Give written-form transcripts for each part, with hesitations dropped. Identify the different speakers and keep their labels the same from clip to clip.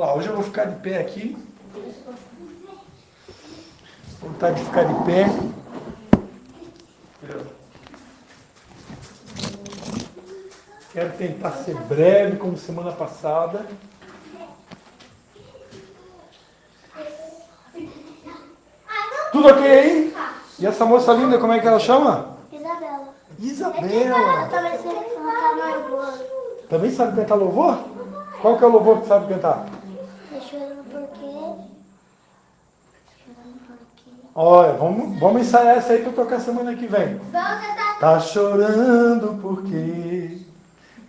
Speaker 1: lá, hoje eu vou ficar de pé aqui. Vou tentar de ficar de pé. Quero tentar ser breve, como semana passada. Tudo ok aí? E essa moça linda, como é que ela chama?
Speaker 2: Isabela.
Speaker 1: Isabela.
Speaker 2: Também sei cantar louvor.
Speaker 1: Também sabe cantar louvor? Qual que é o louvor que sabe cantar?
Speaker 2: Chorando porque...
Speaker 1: Olha, vamos ensaiar essa aí para tocar semana que vem. Tá chorando porque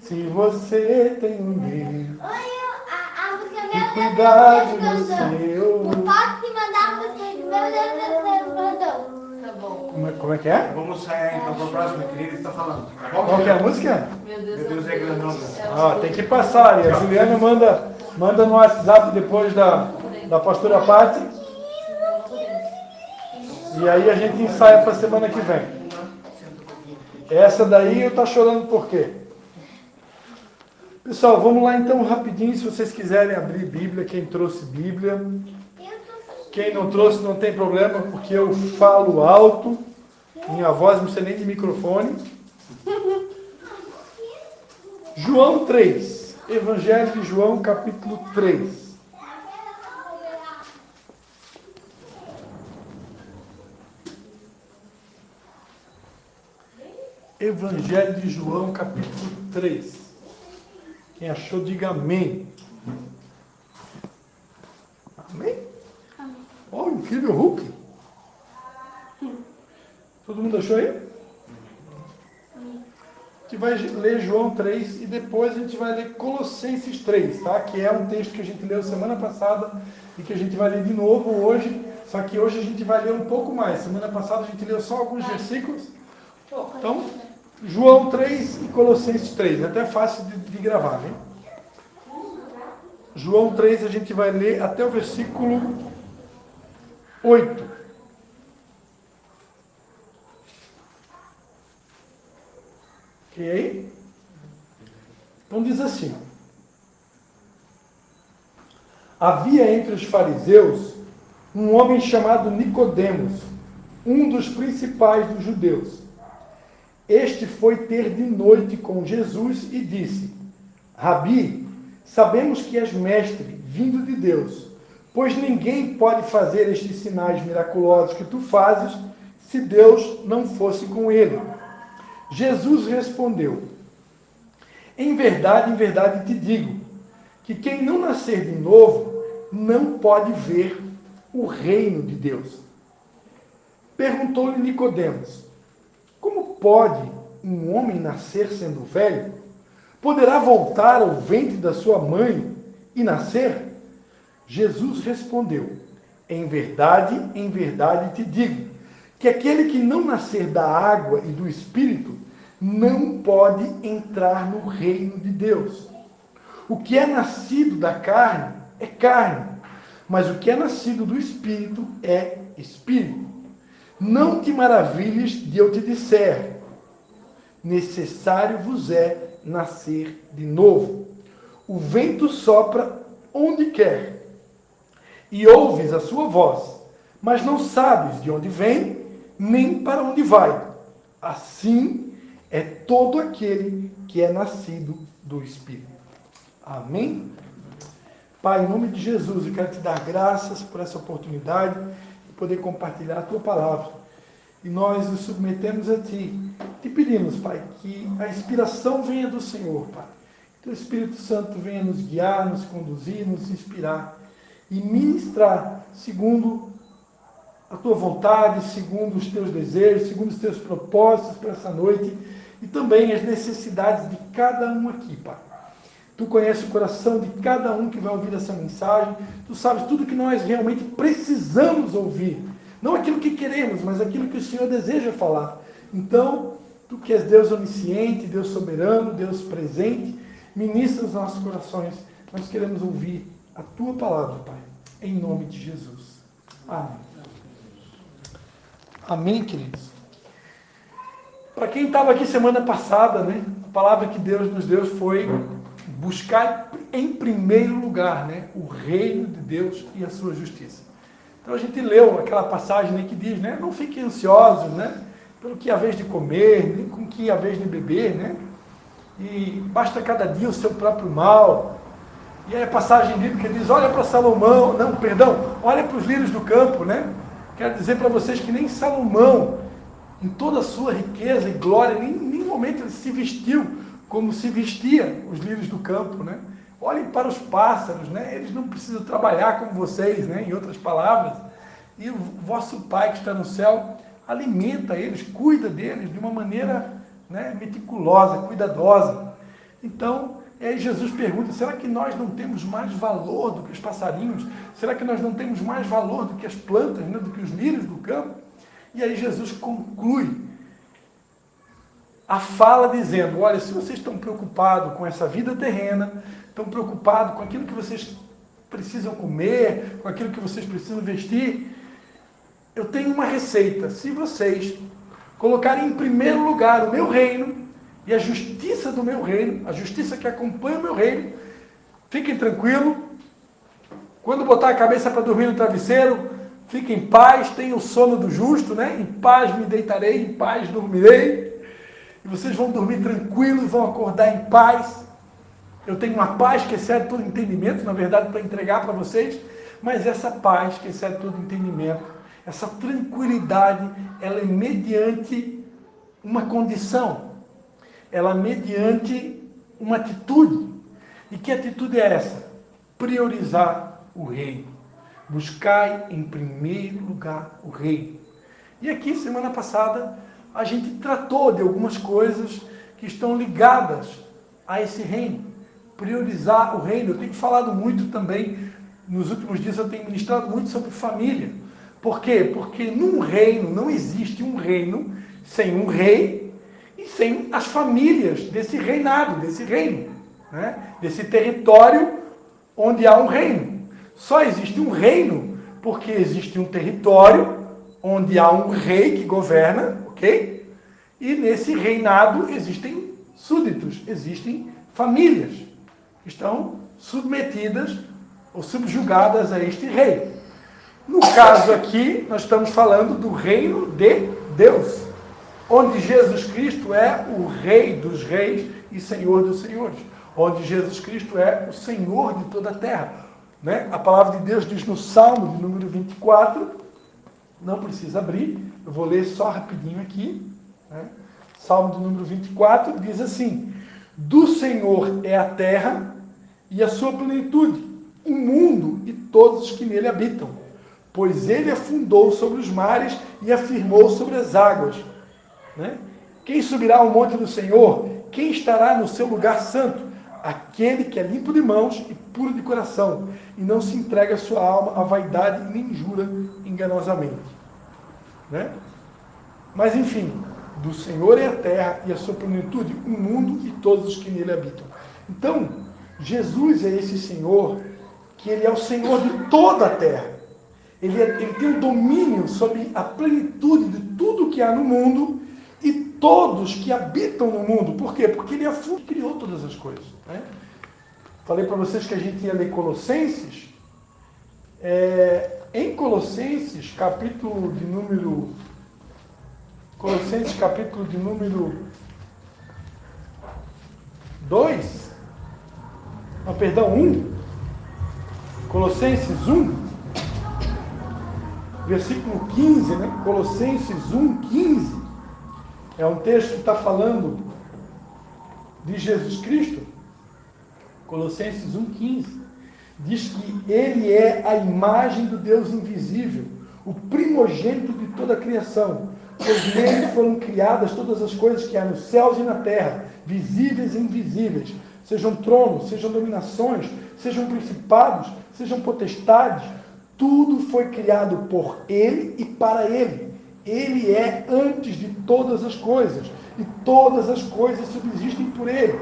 Speaker 1: se você tem um Deus
Speaker 2: A música
Speaker 1: que cuidar de você.
Speaker 2: Não pode te mandar a música que meu Deus mandou.
Speaker 3: Tá bom.
Speaker 1: Como é que é?
Speaker 4: Vamos sair então para a próxima, querida, está falando. Tá bom?
Speaker 1: Qual que é a música?
Speaker 3: Meu
Speaker 4: Meu Deus é grandão.
Speaker 1: Tem que passar. E a Juliana manda no WhatsApp depois da pastora Patti. E aí a gente ensaia para a semana que vem. Essa daí eu tá chorando por quê? Pessoal, vamos lá então rapidinho, se vocês quiserem abrir Bíblia, quem trouxe Bíblia. Quem não trouxe não tem problema, porque eu falo alto, minha voz não precisa nem de microfone. João 3, Evangelho de João, capítulo 3. Evangelho de João, capítulo 3. Quem achou, diga amém. Amém?
Speaker 2: Amém.
Speaker 1: Ó, incrível Hulk. Todo mundo achou aí? A gente vai ler João 3 e depois a gente vai ler Colossenses 3, tá? Que é um texto que a gente leu semana passada e que a gente vai ler de novo hoje. Só que hoje a gente vai ler um pouco mais. Semana passada a gente leu só alguns versículos. Então, João 3 e Colossenses 3. É até fácil de gravar, né? João 3 a gente vai ler até o versículo 8. Ok? Então diz assim: havia entre os fariseus um homem chamado Nicodemos, um dos principais dos judeus. Este foi ter de noite com Jesus e disse: Rabi, sabemos que és mestre, vindo de Deus, pois ninguém pode fazer estes sinais miraculosos que tu fazes, se Deus não fosse com ele. Jesus respondeu: em verdade te digo, que quem não nascer de novo, não pode ver o reino de Deus. Perguntou-lhe Nicodemos: como pode um homem nascer sendo velho? Poderá voltar ao ventre da sua mãe e nascer? Jesus respondeu: em verdade te digo, que aquele que não nascer da água e do Espírito, não pode entrar no reino de Deus. O que é nascido da carne é carne, mas o que é nascido do Espírito é Espírito. Não te maravilhes de eu te disser: necessário vos é nascer de novo. O vento sopra onde quer, e ouves a sua voz, mas não sabes de onde vem, nem para onde vai. Assim é todo aquele que é nascido do Espírito. Amém? Pai, em nome de Jesus, eu quero te dar graças por essa oportunidade de poder compartilhar a tua palavra. E nós nos submetemos a ti. Te pedimos, Pai, que a inspiração venha do Senhor, Pai. Que o Espírito Santo venha nos guiar, nos conduzir, nos inspirar e ministrar segundo a tua vontade, segundo os teus desejos, segundo os teus propósitos para essa noite e também as necessidades de cada um aqui, Pai. Tu conheces o coração de cada um que vai ouvir essa mensagem. Tu sabes tudo que nós realmente precisamos ouvir. Não aquilo que queremos, mas aquilo que o Senhor deseja falar. Então, tu que és Deus onisciente, Deus soberano, Deus presente, ministra os nossos corações. Nós queremos ouvir a tua palavra, Pai. Em nome de Jesus. Amém. Amém, queridos? Para quem estava aqui semana passada, né? A palavra que Deus nos deu foi buscar em primeiro lugar, né, o reino de Deus e a sua justiça. Então a gente leu aquela passagem, né, que diz, né, não fiquem ansiosos, né, pelo que é a vez de comer, nem com que é a vez de beber, né, e basta cada dia o seu próprio mal. E aí a passagem bíblica diz, olha para Salomão, não, perdão, olha para os lírios do campo, né, quero dizer para vocês que nem Salomão, em toda a sua riqueza e glória, em nenhum momento ele se vestiu como se vestia os lírios do campo, né? Olhem para os pássaros, né? Eles não precisam trabalhar como vocês, né? Em outras palavras. E o vosso Pai que está no céu alimenta eles, cuida deles de uma maneira, né, meticulosa, cuidadosa. Então, aí Jesus pergunta, será que nós não temos mais valor do que os passarinhos? Será que nós não temos mais valor do que as plantas, né? Do que os lírios do campo? E aí Jesus conclui a fala dizendo, olha, se vocês estão preocupados com essa vida terrena, estão preocupados com aquilo que vocês precisam comer, com aquilo que vocês precisam vestir, eu tenho uma receita. Se vocês colocarem em primeiro lugar o meu reino e a justiça do meu reino, a justiça que acompanha o meu reino, fiquem tranquilos. Quando botar a cabeça para dormir no travesseiro, fiquem em paz, tenham o sono do justo, né? Em paz me deitarei, em paz dormirei. E vocês vão dormir tranquilos, vão acordar em paz. Eu tenho uma paz que excede todo entendimento, na verdade, para entregar para vocês. Mas essa paz que excede todo entendimento, essa tranquilidade, ela é mediante uma condição. Ela é mediante uma atitude. E que atitude é essa? Priorizar o reino. Buscai em primeiro lugar o reino. E aqui, semana passada, a gente tratou de algumas coisas que estão ligadas a esse reino. Priorizar o reino. Eu tenho falado muito também, nos últimos dias eu tenho ministrado muito sobre família. Por quê? Porque num reino, não existe um reino sem um rei e sem as famílias desse reinado, desse reino, né? Desse território onde há um reino. Só existe um reino porque existe um território onde há um rei que governa, ok? E nesse reinado existem súditos, existem famílias que estão submetidas ou subjugadas a este rei. No caso aqui, nós estamos falando do reino de Deus, onde Jesus Cristo é o Rei dos reis e Senhor dos senhores, onde Jesus Cristo é o Senhor de toda a terra. Né? A palavra de Deus diz no Salmo de número 24, não precisa abrir, eu vou ler só rapidinho aqui, né? Salmo de número 24 diz assim, do Senhor é a terra e a sua plenitude, o mundo e todos os que nele habitam, pois ele afundou sobre os mares e afirmou sobre as águas. Né? Quem subirá ao monte do Senhor? Quem estará no seu lugar santo? Aquele que é limpo de mãos e puro de coração, e não se entrega a sua alma à vaidade e nem jura enganosamente. Né? Mas enfim, do Senhor é a terra e a sua plenitude, o mundo e todos os que nele habitam. Então, Jesus é esse Senhor, que ele é o Senhor de toda a terra. Ele tem o domínio sobre a plenitude de tudo que há no mundo e todos que habitam no mundo. Por quê? Porque ele é fundo que criou todas as coisas. Né? Falei para vocês que a gente ia ler Colossenses. Em Colossenses, capítulo de número 2, não, perdão, 1, Colossenses 1, versículo 15, né? Colossenses 1, 15, é um texto que está falando de Jesus Cristo. Colossenses 1, 15, diz que ele é a imagem do Deus invisível, o primogênito de toda a criação, pois nele foram criadas todas as coisas que há nos céus e na terra, visíveis e invisíveis, sejam tronos, sejam dominações, sejam principados, sejam potestades, tudo foi criado por ele e para ele. Ele é antes de todas as coisas, e todas as coisas subsistem por ele.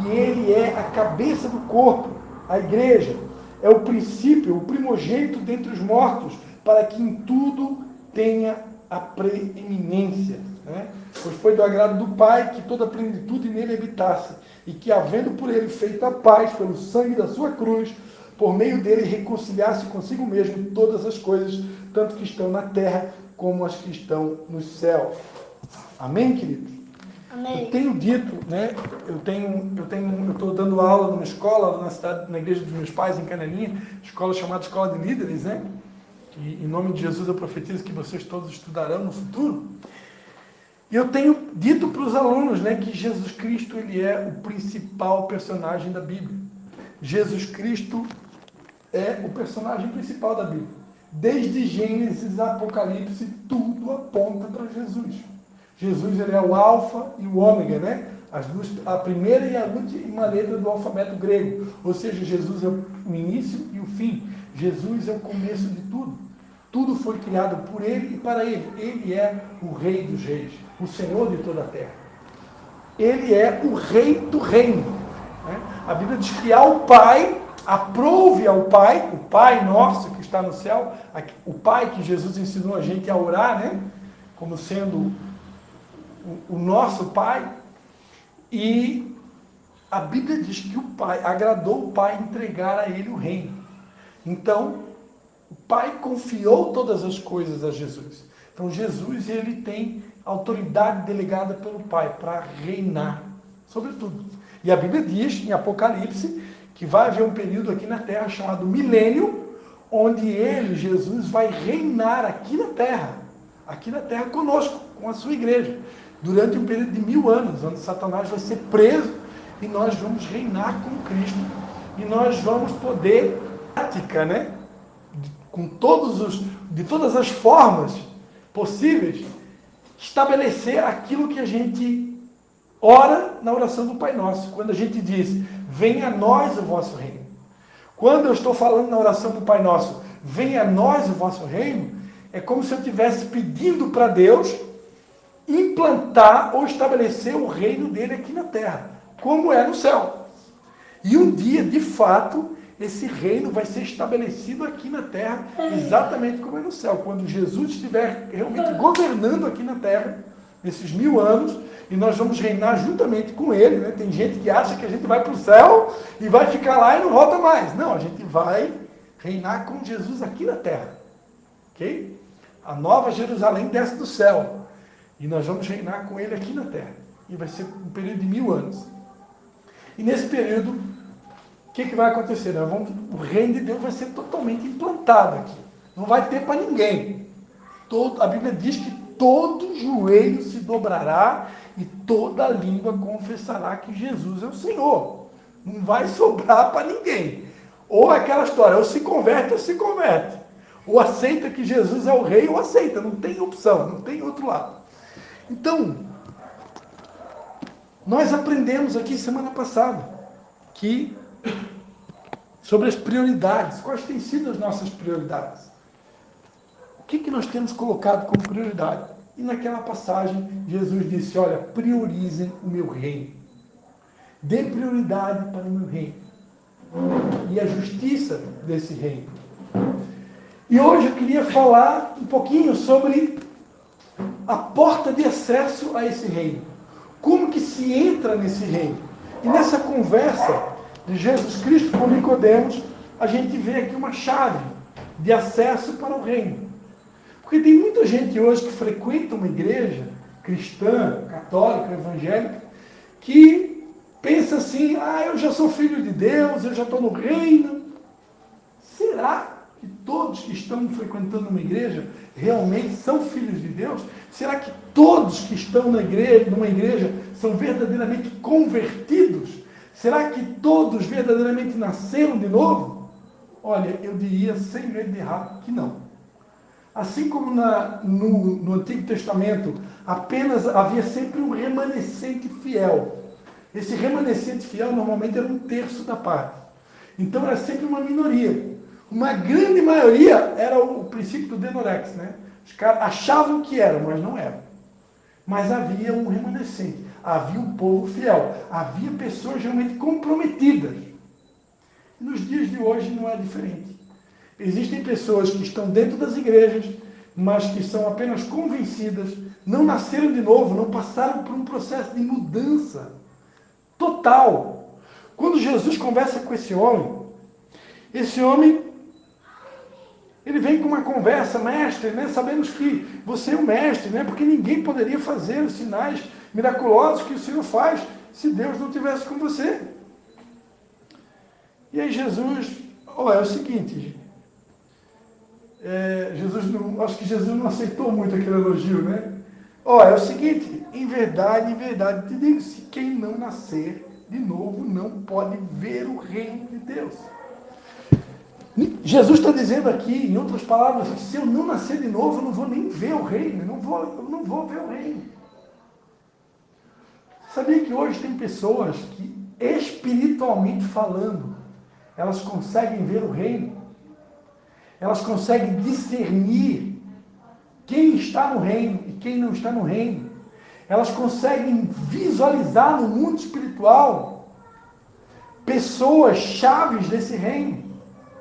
Speaker 1: E ele é a cabeça do corpo, a igreja. É o princípio, o primogênito dentre os mortos, para que em tudo tenha a preeminência. né? Pois foi do agrado do Pai que toda a plenitude nele habitasse, e que, havendo por ele feito a paz pelo sangue da sua cruz, por meio dele reconciliasse consigo mesmo todas as coisas, tanto que estão na terra como as que estão no céu. Amém, queridos?
Speaker 2: Amém.
Speaker 1: Eu tenho dito, né? Eu estou dando aula numa escola na igreja dos meus pais, em Canelinha, escola chamada Escola de Líderes, né? E em nome de Jesus eu profetizo que vocês todos estudarão no futuro. E eu tenho dito para os alunos, né, que Jesus Cristo, ele é o principal personagem da Bíblia. Jesus Cristo é o personagem principal da Bíblia. Desde Gênesis a Apocalipse, tudo aponta para Jesus. Jesus, ele é o alfa e o ômega, né? A primeira e a última letra do alfabeto grego. Ou seja, Jesus é o início e o fim. Jesus é o começo de tudo. Tudo foi criado por ele e para ele. Ele é o Rei dos Reis, o Senhor de toda a terra. Ele é o Rei do reino. Né? A Bíblia diz que ao Pai, aprove ao Pai, o Pai nosso que está no céu, o Pai que Jesus ensinou a gente a orar, né? Como sendo o nosso Pai. E a Bíblia diz que o Pai, agradou o Pai entregar a ele o reino. Então, o Pai confiou todas as coisas a Jesus. Então, Jesus, ele tem autoridade delegada pelo Pai para reinar sobre tudo. E a Bíblia diz, em Apocalipse, que vai haver um período aqui na Terra chamado milênio, onde ele, Jesus, vai reinar aqui na Terra conosco, com a sua igreja, durante um período de 1000 anos, onde Satanás vai ser preso e nós vamos reinar com Cristo e nós vamos poder, prática, né? De todas as formas possíveis, estabelecer aquilo que a gente ora na oração do Pai Nosso. Quando a gente diz, venha a nós o vosso reino. Quando eu estou falando na oração do Pai Nosso, venha a nós o vosso reino, é como se eu estivesse pedindo para Deus implantar ou estabelecer o reino dele aqui na terra, como é no céu. E um dia, de fato, esse reino vai ser estabelecido aqui na terra, exatamente como é no céu. Quando Jesus estiver realmente governando aqui na terra, nesses 1000 anos, e nós vamos reinar juntamente com ele, né? Tem gente que acha que a gente vai para o céu e vai ficar lá e não volta mais. Não, a gente vai reinar com Jesus aqui na terra. Ok? A nova Jerusalém desce do céu. E nós vamos reinar com ele aqui na terra. E vai ser um período de 1000 anos. E nesse período, o que vai acontecer? O reino de Deus vai ser totalmente implantado aqui. Não vai ter para ninguém. A Bíblia diz que todo joelho se dobrará e toda língua confessará que Jesus é o Senhor. Não vai sobrar para ninguém. Ou aquela história, ou se converte ou se converte. Ou aceita que Jesus é o rei ou aceita. Não tem opção, não tem outro lado. Então, nós aprendemos aqui semana passada sobre as prioridades. Quais têm sido as nossas prioridades? O que nós temos colocado como prioridade? E naquela passagem, Jesus disse, olha, priorizem o meu reino. Dê prioridade para o meu reino. E a justiça desse reino. E hoje eu queria falar um pouquinho sobre a porta de acesso a esse reino. Como que se entra nesse reino? E nessa conversa de Jesus Cristo com Nicodemos, a gente vê aqui uma chave de acesso para o reino. Porque tem muita gente hoje que frequenta uma igreja cristã, católica, evangélica, que pensa assim, eu já sou filho de Deus, eu já estou no reino. Será que todos que estão frequentando uma igreja realmente são filhos de Deus? Será que todos que estão numa igreja são verdadeiramente convertidos? Será que todos verdadeiramente nasceram de novo? Olha, eu diria sem medo de errar que não. Assim como no Antigo Testamento apenas havia sempre um remanescente fiel. Esse remanescente fiel normalmente era 1/3 da parte. Então era sempre uma minoria. Uma grande maioria era o princípio do Denorex, né? Os caras achavam que eram, mas não eram. Mas havia um remanescente, havia um povo fiel, havia pessoas realmente comprometidas. E nos dias de hoje não é diferente. Existem pessoas que estão dentro das igrejas, mas que são apenas convencidas não nasceram de novo, não passaram por um processo de mudança total. Quando Jesus conversa com esse homem, ele vem com uma conversa, mestre, né? Sabemos que você é o mestre, né? Porque ninguém poderia fazer os sinais miraculosos que o Senhor faz se Deus não estivesse com você. E aí Jesus, é o seguinte, acho que Jesus não aceitou muito aquele elogio, né? É o seguinte, em verdade te digo, se quem não nascer de novo não pode ver o reino de Deus. Jesus está dizendo aqui, em outras palavras, que se eu não nascer de novo, eu não vou nem ver o reino, eu não vou ver o reino. Sabia que hoje tem pessoas que, espiritualmente falando, elas conseguem ver o reino, elas conseguem discernir quem está no reino e quem não está no reino, elas conseguem visualizar no mundo espiritual pessoas chaves desse reino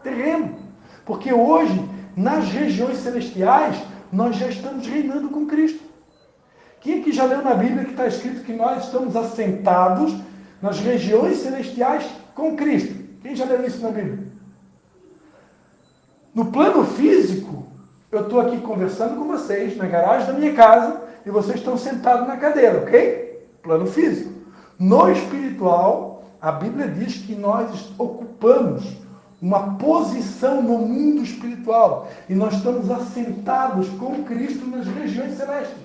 Speaker 1: terreno, porque hoje, nas regiões celestiais, nós já estamos reinando com Cristo. Quem aqui já leu na Bíblia que está escrito que nós estamos assentados nas regiões celestiais com Cristo? Quem já leu isso na Bíblia? No plano físico, eu estou aqui conversando com vocês na garagem da minha casa e vocês estão sentados na cadeira, ok? Plano físico. No espiritual, a Bíblia diz que nós ocupamos uma posição no mundo espiritual e nós estamos assentados com Cristo nas regiões celestes.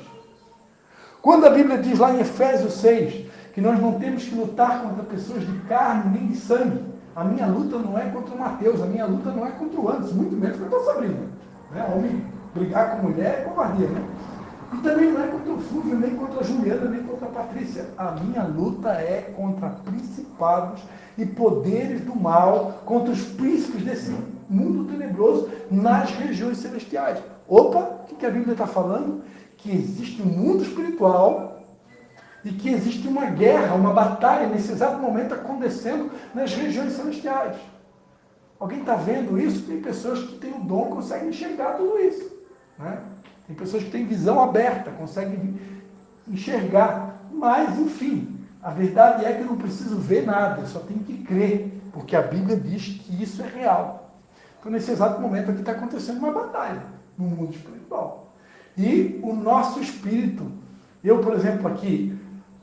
Speaker 1: Quando a Bíblia diz lá em Efésios 6 que nós não temos que lutar contra pessoas de carne nem de sangue, a minha luta não é contra o Mateus, a minha luta não é contra o Anderson, muito menos contra a Sabrina. Né? Homem brigar com mulher é covardia, né? E também não é contra o Fúvio, nem contra a Juliana, nem contra a Patrícia. A minha luta é contra principados e poderes do mal, contra os príncipes desse mundo tenebroso nas regiões celestiais. Opa, o que a Bíblia está falando? Que existe um mundo espiritual e que existe uma guerra, uma batalha nesse exato momento acontecendo nas regiões celestiais. Alguém está vendo isso? Tem pessoas que têm o dom e conseguem enxergar tudo isso. Né? Tem pessoas que têm visão aberta, conseguem enxergar. Mas, enfim, a verdade é que eu não preciso ver nada, eu só tenho que crer, porque a Bíblia diz que isso é real. Então, nesse exato momento aqui está acontecendo uma batalha no mundo espiritual. E o nosso espírito, eu, por exemplo, aqui,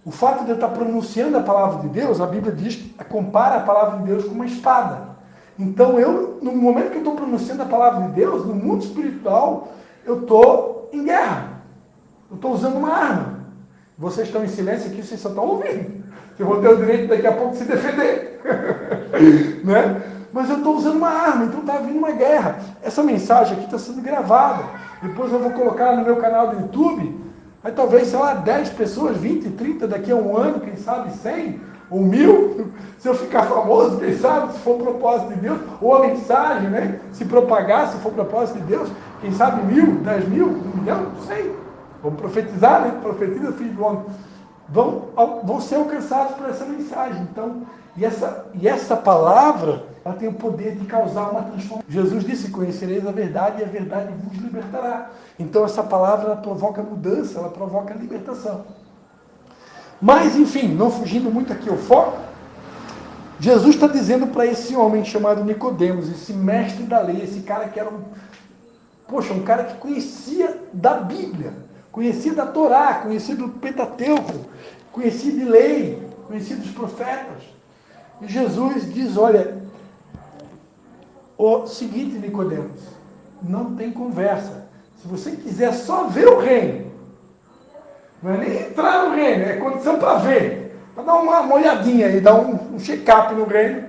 Speaker 1: o fato de eu estar pronunciando a palavra de Deus, a Bíblia diz que compara a palavra de Deus com uma espada. Então, no momento que eu estou pronunciando a palavra de Deus, no mundo espiritual, eu estou em guerra. Eu estou usando uma arma. Vocês estão em silêncio aqui, vocês só estão ouvindo. Vocês vão ter o direito daqui a pouco de se defender. Né? Mas eu estou usando uma arma, então está vindo uma guerra. Essa mensagem aqui está sendo gravada. Depois eu vou colocar no meu canal do YouTube. Aí talvez, sei lá, 10 pessoas, 20, 30, daqui a um ano, quem sabe 100 ou 1000. Se eu ficar famoso, quem sabe, se for propósito de Deus, ou a mensagem, né? Se propagar, se for propósito de Deus, quem sabe 1000, 10 mil, 1 milhão, não sei. Vamos profetizar, né? Profetiza, filho do homem. Vão ser alcançados por essa mensagem. Então, e essa palavra, ela tem o poder de causar uma transformação. Jesus disse: conhecereis a verdade e a verdade vos libertará. Então, essa palavra, ela provoca mudança, ela provoca libertação. Mas, enfim, não fugindo muito aqui ao foco, Jesus está dizendo para esse homem chamado Nicodemos, esse mestre da lei, esse cara que era um cara que conhecia da Bíblia, conhecia da Torá, conhecia do Pentateuco, conhecia de lei, conhecia dos profetas. E Jesus diz: olha, o seguinte, Nicodemos, não tem conversa. Se você quiser só ver o reino, não é nem entrar no reino, é condição para ver, para dar uma olhadinha e dar um check-up no reino.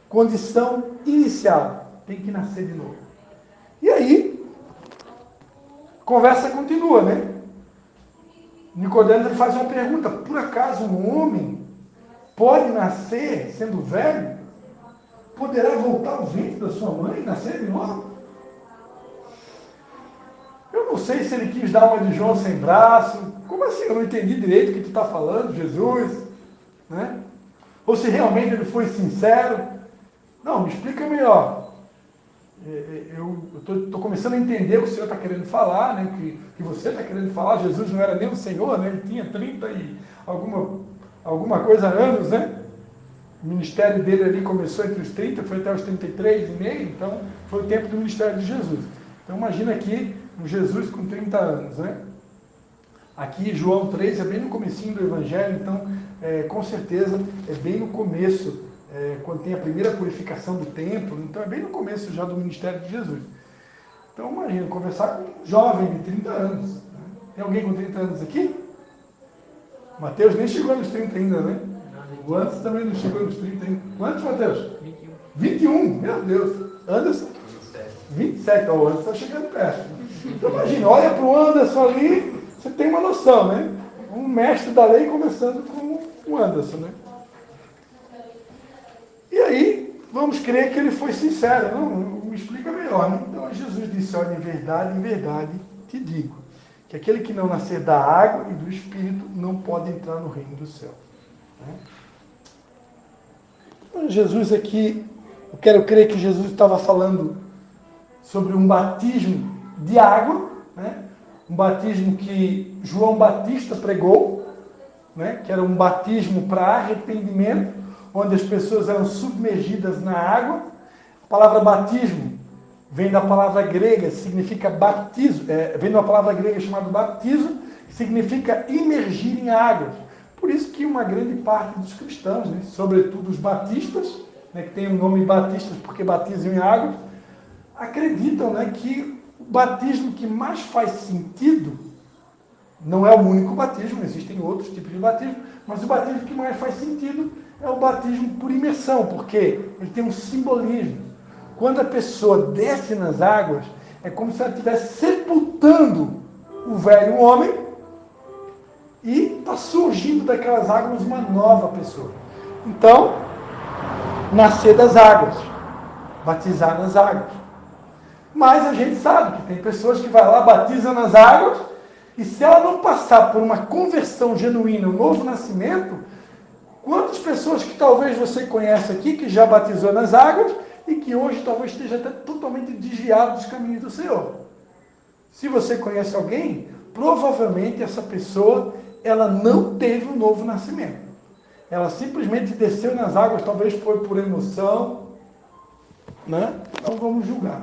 Speaker 1: Condição inicial, tem que nascer de novo. E aí, a conversa continua, né? Nicodemos, ele faz uma pergunta: por acaso um homem pode nascer sendo velho? Poderá voltar ao ventre da sua mãe e nascer de novo? Eu não sei se ele quis dar uma de João sem braço. Como assim? Eu não entendi direito o que tu está falando, Jesus. Né? Ou se realmente ele foi sincero. Não, me explica melhor. eu estou começando a entender o que o Senhor está querendo falar, né? Que você está querendo falar. Jesus não era nem o Senhor, né? Ele tinha 30 e alguma coisa anos, né? O ministério dele ali começou entre os 30, foi até os 33 e meio, então foi o tempo do ministério de Jesus. Então imagina aqui um Jesus com 30 anos, né? Aqui João 3 é bem no comecinho do Evangelho, então com certeza é bem no começo, quando tem a primeira purificação do templo, então é bem no começo já do ministério de Jesus. Então imagina, conversar com um jovem de 30 anos. Né? Tem alguém com 30 anos aqui? Mateus nem chegou nos 30 ainda, né? O Anderson também não chegou nos 30 ainda. Quantos, Mateus? 21, meu Deus. Anderson? 27, ó, o Anderson está chegando perto. Então imagina, olha para o Anderson ali, você tem uma noção, né? Um mestre da lei conversando com o Anderson, né? E aí, vamos crer que ele foi sincero. Não, me explica melhor, né? Então Jesus disse, olha, em verdade te digo, que aquele que não nascer da água e do Espírito não pode entrar no reino do céu. Então, Jesus aqui, eu quero crer que Jesus estava falando sobre um batismo de água, né? Um batismo que João Batista pregou, né? Que era um batismo para arrependimento, onde as pessoas eram submergidas na água. A palavra batismo vem da palavra grega, significa batismo, vem de uma palavra grega chamada baptizo, que significa imergir em águas. Por isso que uma grande parte dos cristãos, né, sobretudo os batistas, né, que tem o nome batistas porque batizam em água, acreditam, né, que o batismo que mais faz sentido, não é o único batismo, existem outros tipos de batismo, mas o batismo que mais faz sentido é o batismo por imersão, porque ele tem um simbolismo. Quando a pessoa desce nas águas, é como se ela estivesse sepultando o velho homem e está surgindo daquelas águas uma nova pessoa. Então, nascer das águas, batizar nas águas. Mas a gente sabe que tem pessoas que vai lá, batizam nas águas, e se ela não passar por uma conversão genuína, um novo nascimento, quantas pessoas que talvez você conhece aqui, que já batizou nas águas, e que hoje talvez esteja até totalmente desviado dos caminhos do Senhor. Se você conhece alguém, provavelmente essa pessoa, ela não teve um novo nascimento. Ela simplesmente desceu nas águas, talvez foi por emoção, né? Não vamos julgar.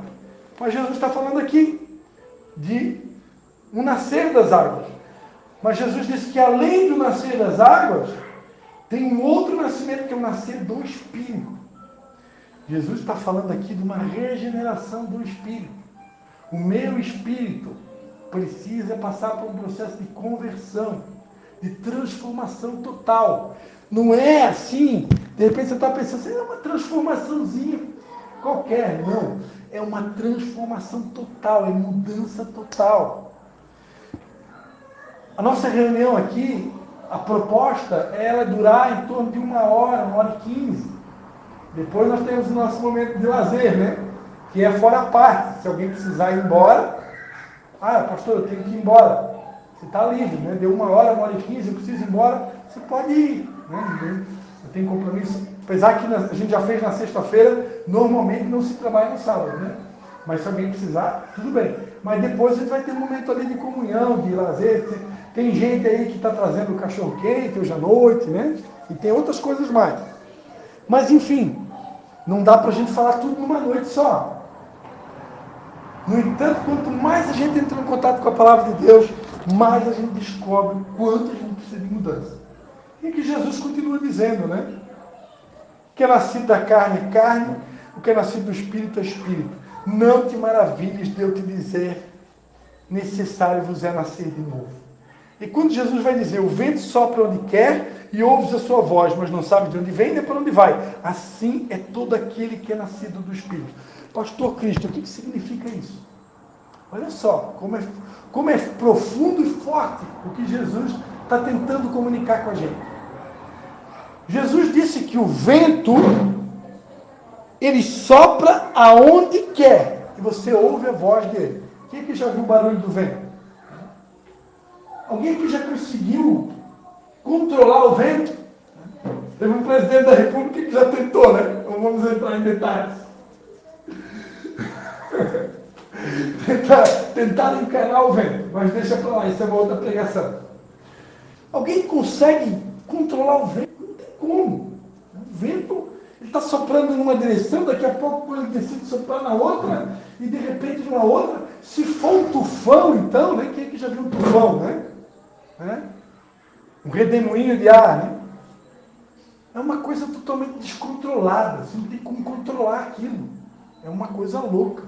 Speaker 1: Mas Jesus está falando aqui de um nascer das águas. Mas Jesus disse que além do nascer das águas, tem um outro nascimento que é o nascer do Espírito. Jesus está falando aqui de uma regeneração do Espírito. O meu espírito precisa passar por um processo de conversão, de transformação total. Não é assim, de repente você está pensando assim, é uma transformaçãozinha qualquer. Não, é uma transformação total, é mudança total. A nossa reunião aqui, a proposta é ela durar em torno de 1h15. Depois nós temos o nosso momento de lazer, né? Que é fora a parte. Se alguém precisar ir embora, pastor, eu tenho que ir embora. Você está livre, né? Deu 1h15, eu preciso ir embora, você pode ir. Né? Eu tenho compromisso. Apesar que a gente já fez na sexta-feira, normalmente não se trabalha no sábado, né? Mas se alguém precisar, tudo bem. Mas depois a gente vai ter um momento ali de comunhão, de lazer. Tem gente aí que está trazendo cachorro-quente hoje à noite, né? E tem outras coisas mais. Mas enfim, não dá para a gente falar tudo numa noite só. No entanto, quanto mais a gente entra em contato com a palavra de Deus, mais a gente descobre o quanto a gente precisa de mudança. E que Jesus continua dizendo, né? O que é nascido da carne é carne, o que é nascido do Espírito é Espírito. Não te maravilhes de eu te dizer, necessário vos é nascer de novo. E quando Jesus vai dizer, o vento sopra onde quer e ouves a sua voz, mas não sabe de onde vem nem para onde vai. Assim é todo aquele que é nascido do Espírito. Pastor Cristo, o que significa isso? Olha só, como é profundo e forte o que Jesus está tentando comunicar com a gente. Jesus disse que o vento, ele sopra aonde quer. E você ouve a voz dele. Quem é que já viu o barulho do vento? Alguém que já conseguiu controlar o vento? Teve um presidente da República que já tentou, né? Não vamos entrar em detalhes. Tentaram encarar o vento, mas deixa para lá, isso é uma outra pregação. Alguém consegue controlar o vento? Não tem como. O vento, ele está soprando numa direção, daqui a pouco ele decide soprar na outra, e de repente na outra, se for um tufão, então, né? Quem é que já viu um tufão, né? Um redemoinho de ar, né? É uma coisa totalmente descontrolada, você não tem como controlar aquilo. É uma coisa louca.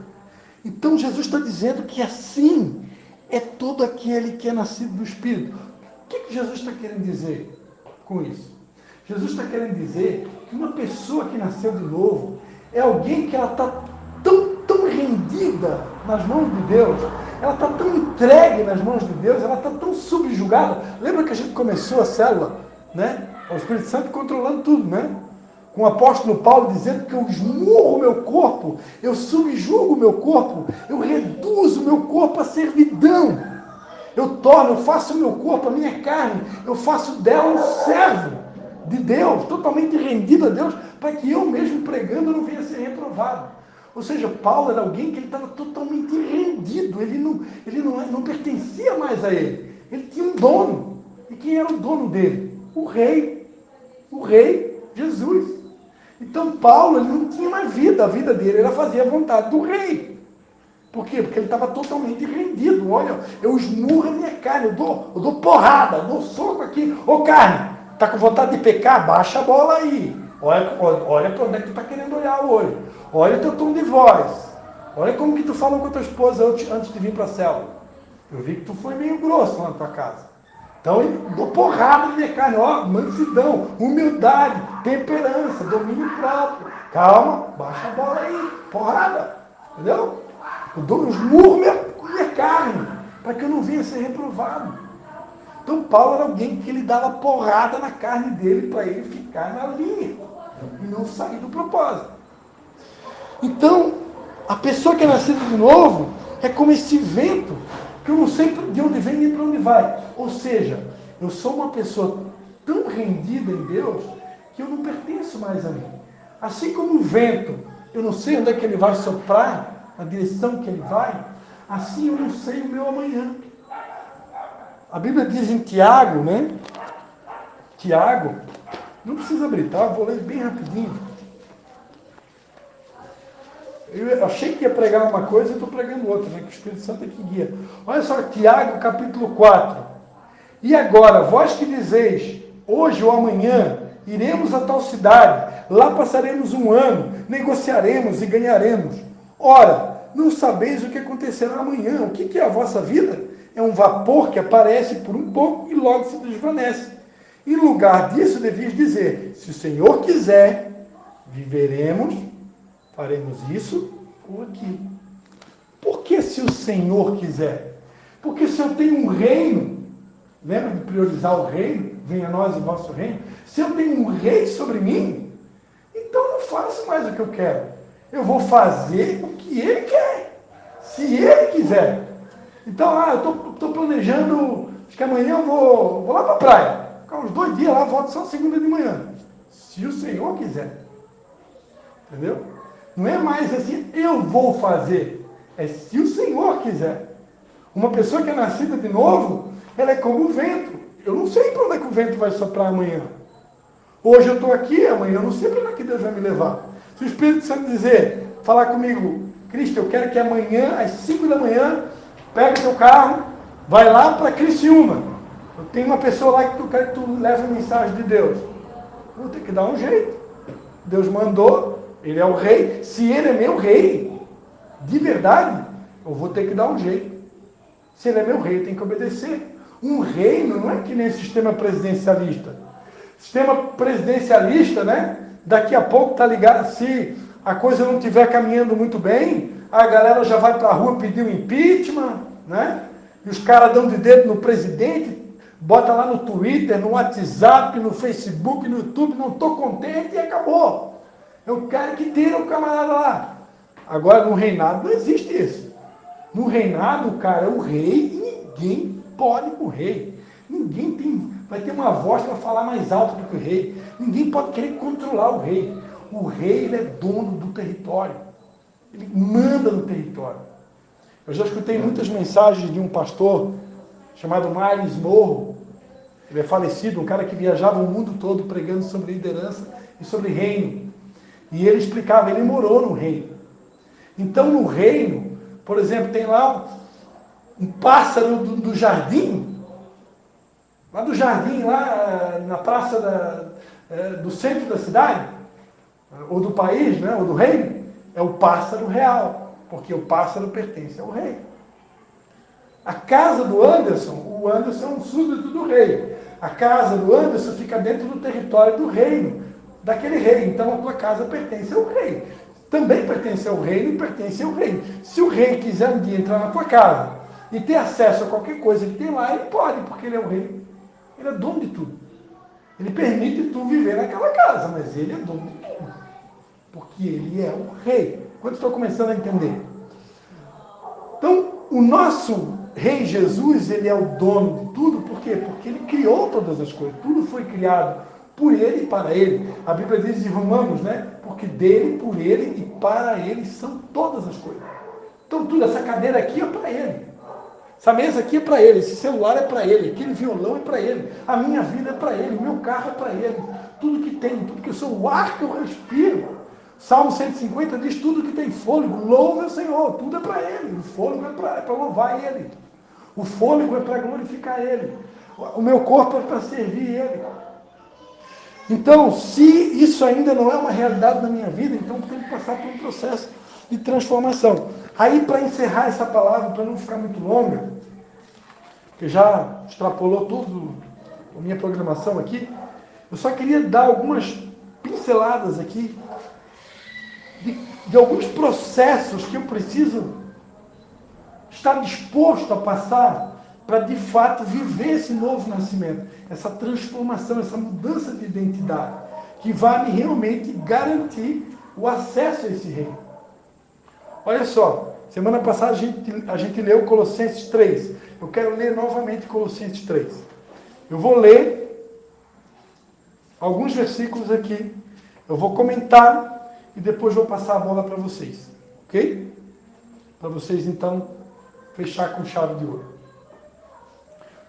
Speaker 1: Então Jesus está dizendo que assim é todo aquele que é nascido do Espírito. O que Jesus está querendo dizer com isso? Jesus está querendo dizer que uma pessoa que nasceu de novo é alguém que ela está tão rendida nas mãos de Deus, ela está tão entregue nas mãos de Deus, ela está tão subjugada. Lembra que a gente começou a célula, né? O Espírito Santo controlando tudo, né? Com o apóstolo Paulo dizendo que eu esmurro o meu corpo, eu subjugo o meu corpo, eu reduzo o meu corpo à servidão. Eu faço o meu corpo, a minha carne, eu faço dela um servo de Deus, totalmente rendido a Deus, para que eu mesmo pregando não venha a ser reprovado. Ou seja, Paulo era alguém que ele estava totalmente rendido, ele não pertencia mais a ele. Ele tinha um dono. E quem era o dono dele? O rei Jesus. Então Paulo ele não tinha mais vida, a vida dele era fazer a vontade do rei. Por quê? Porque ele estava totalmente rendido. Olha, eu esmurro a minha carne, eu dou porrada, eu dou soco aqui. Ô carne, tá com vontade de pecar? Baixa a bola aí. Olha para onde é que tu está querendo olhar hoje. Olha o teu tom de voz. Olha como que tu falou com a tua esposa antes de vir para a célula. Eu vi que tu foi meio grosso lá na tua casa. Então eu dou porrada na minha carne. Ó, mansidão, humildade, temperança, domínio próprio. Calma, baixa a bola aí. Porrada. Entendeu? Eu esmurro minha carne, para que eu não venha a ser reprovado. Então Paulo era alguém que ele dava porrada na carne dele para ele ficar na linha e não sair do propósito. Então, a pessoa que é nascida de novo é como esse vento que eu não sei de onde vem nem para onde vai. Ou seja, eu sou uma pessoa tão rendida em Deus que eu não pertenço mais a mim. Assim como o vento, eu não sei onde é que ele vai soprar, a direção que ele vai, assim eu não sei o meu amanhã. A Bíblia diz em Tiago, né? Tiago, não precisa abrir, tá? Vou ler bem rapidinho. Eu achei que ia pregar uma coisa e estou pregando outra, né? Que o Espírito Santo é que guia. Olha só, Tiago, capítulo 4. E agora, vós que dizeis, hoje ou amanhã, iremos a tal cidade, lá passaremos um ano, negociaremos e ganharemos. Ora, não sabeis o que acontecerá amanhã. O que é a vossa vida? É um vapor que aparece por um pouco e logo se desvanece. Em lugar disso, devias dizer, se o Senhor quiser, viveremos, faremos isso ou aquilo. Por que se o Senhor quiser? Porque se eu tenho um reino, lembra de priorizar o reino? Venha a nós o vosso reino. Se eu tenho um rei sobre mim, então eu não faço mais o que eu quero. Eu vou fazer o que ele quer. Se ele quiser. Então, eu estou planejando, acho que amanhã eu vou lá para a praia. Ficar uns 2 dias lá, volto só segunda de manhã. Se o Senhor quiser. Entendeu? Não é mais assim, eu vou fazer. É se o Senhor quiser. Uma pessoa que é nascida de novo, ela é como o vento. Eu não sei para onde é que o vento vai soprar amanhã. Hoje eu estou aqui, amanhã eu não sei para onde é que Deus vai me levar. Se o Espírito Santo falar comigo, Cristo, eu quero que amanhã, às 5 da manhã, pega o teu carro, vai lá para Criciúma. Eu tenho uma pessoa lá que eu quero que tu leve a mensagem de Deus. Eu vou ter que dar um jeito. Deus mandou, ele é o rei. Se ele é meu rei, de verdade, eu vou ter que dar um jeito. Se ele é meu rei, eu tenho que obedecer. Um reino não é que nem sistema presidencialista. Sistema presidencialista, né? Daqui a pouco tá ligado, se a coisa não estiver caminhando muito bem, a galera já vai para a rua pedir um impeachment, né? E os caras dão de dedo no presidente, bota lá no Twitter, no WhatsApp, no Facebook, no YouTube, não estou contente e acabou. Eu quero que tire o camarada lá. Agora, no reinado não existe isso. No reinado, o cara é o rei e ninguém pode com o rei. Ninguém vai ter uma voz para falar mais alto do que o rei. Ninguém pode querer controlar o rei. O rei, ele é dono do território. Ele manda no território. Eu já escutei muitas mensagens de um pastor chamado Miles Morro. Ele é falecido, um cara que viajava o mundo todo pregando sobre liderança e sobre reino. E ele explicava, ele morou no reino. Então no reino, por exemplo, tem lá um pássaro do jardim, lá do jardim, lá na praça do centro da cidade, ou do país, né, ou do reino, é o pássaro real, porque o pássaro pertence ao rei. A casa do Anderson, o Anderson é um súdito do rei. A casa do Anderson fica dentro do território do reino, daquele rei. Então a tua casa pertence ao rei. Também pertence ao reino e pertence ao rei. Se o rei quiser um dia entrar na tua casa e ter acesso a qualquer coisa que tem lá, ele pode, porque ele é o rei. Ele é dono de tudo. Ele permite tu viver naquela casa, mas ele é dono de tudo. Porque ele é o rei. Quando estou começando a entender? Então, o nosso Rei Jesus, ele é o dono de tudo, por quê? Porque ele criou todas as coisas, tudo foi criado por ele e para ele. A Bíblia diz em Romanos, né? Porque dele, por ele e para ele são todas as coisas. Então tudo, essa cadeira aqui é para ele. Essa mesa aqui é para ele, esse celular é para ele, aquele violão é para ele, a minha vida é para ele, o meu carro é para ele. Tudo que tem, tudo que eu sou, o ar que eu respiro. Salmo 150 diz, tudo que tem fôlego, louva o Senhor, tudo é para ele. O fôlego é para louvar ele. O fôlego é para glorificar ele. O meu corpo é para servir ele. Então, se isso ainda não é uma realidade na minha vida, então eu tenho que passar por um processo de transformação. Aí, para encerrar essa palavra, para não ficar muito longa, que já extrapolou tudo a minha programação aqui, eu só queria dar algumas pinceladas aqui de alguns processos que eu preciso estar disposto a passar para, de fato, viver esse novo nascimento, essa transformação, essa mudança de identidade, que vai me realmente garantir o acesso a esse reino. Olha só, semana passada a gente leu Colossenses 3. Eu quero ler novamente Colossenses 3. Eu vou ler alguns versículos aqui, eu vou comentar e depois vou passar a bola para vocês, ok? Para vocês, então, fechar com chave de ouro.